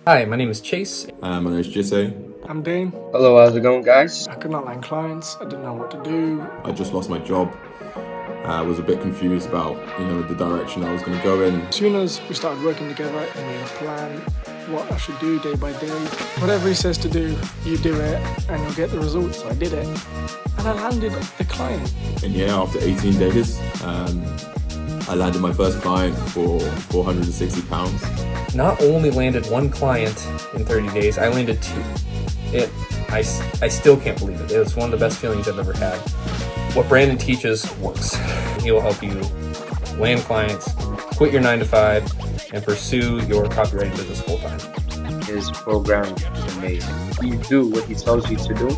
Hi, my name is Chase. My name is Jesse. I'm Dane. Hello, how's it going, guys? I could not land clients. I didn't know what to do. I just lost my job. I was a bit confused about, the direction I was going to go in. As soon as we started working together, he made a plan, what I should do day by day. Whatever he says to do, you do it, and you'll get the results. So I did it, and I landed the client. And yeah, after 18 days, I landed my first client for £460. Not only landed one client in 30 days, I landed two. I still can't believe it. It was one of the best feelings I've ever had. What Brandon teaches works. He will help you land clients, quit your 9-to-5, and pursue your copywriting business full time. His program is amazing. If you do what he tells you to do,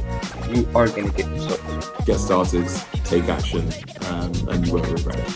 you are going to get results. Get started, take action, and you won't regret it.